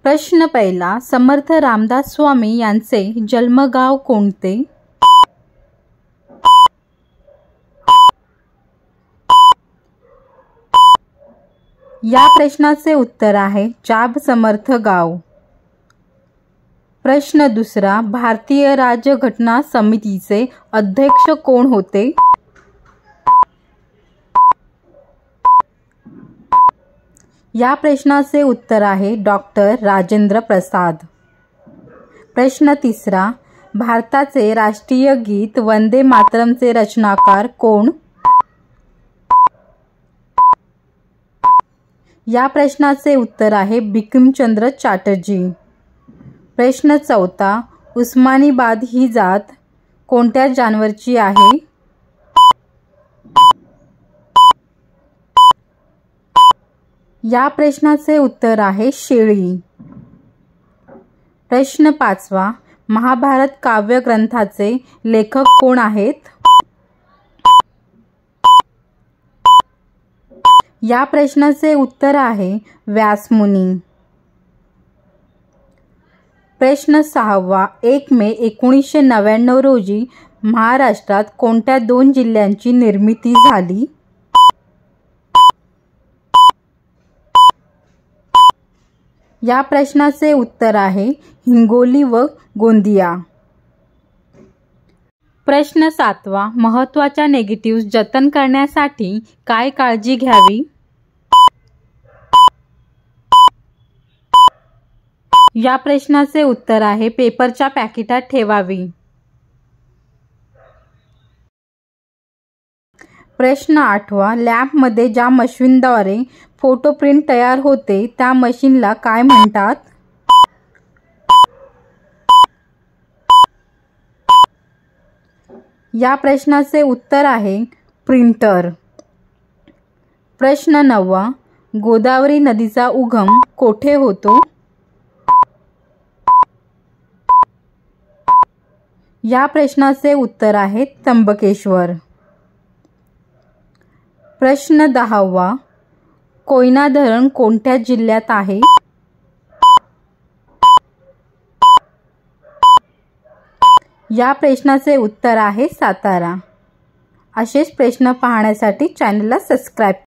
प्रश्न पहिला, समर्थ रामदास स्वामी यांचे जन्मगाव कोणते? या प्रश्नाचे उत्तर आहे जाब समर्थ गाव। प्रश्न दुसरा, भारतीय राज्यघटना समितीचे अध्यक्ष कोण होते? या प्रश्नाचे उत्तर आहे डॉक्टर राजेंद्र प्रसाद। प्रश्न तिसरा, भारताचे राष्ट्रीय गीत वंदे मातरमचे रचनाकार कोण? या प्रश्नाचे उत्तर आहे बिपिनचंद्र चॅटर्जी। प्रश्न चौथा, उस्मानाबाद ही जात कोणत्या जानवरची आहे? या प्रश्नाचे उत्तर आहे शेळी। प्रश्न पाचवा, महाभारत काव्य ग्रंथाचे लेखक कोण आहेत? या प्रश्नाचे उत्तर आहे व्यासमुनी। प्रश्न सहावा, 1 मे 1999 रोजी महाराष्ट्रात कोणत्या 2 जिल्ह्यांची निर्मिती झाली? या प्रश्नाचे उत्तर आहे हिंगोली व गोंदिया। प्रश्न सातवा, महत्त्वाच्या निगेटिव्ह जतन करण्यासाठी काय काळजी घ्यावी? या प्रश्नाचे उत्तर आहे पेपरच्या पॅकेटात ठेवावी। प्रश्न आठवा, लॅबमध्ये ज्या मशीनद्वारे फोटो प्रिंट तयार होते त्या मशीनला काय म्हणतात? या प्रश्नाचे उत्तर आहे प्रिंटर। प्रश्न नववा, गोदावरी नदीचा उगम कोठे होतो? या प्रश्नाचे उत्तर आहे त्र्यंबकेश्वर। प्रश्न 10वा, कोयना धरण कोणत्या जिल्ह्यात आहे? या प्रश्नाचे उत्तर आहे सातारा। असेच प्रश्न पाहण्यासाठी चॅनलला सबस्क्राइब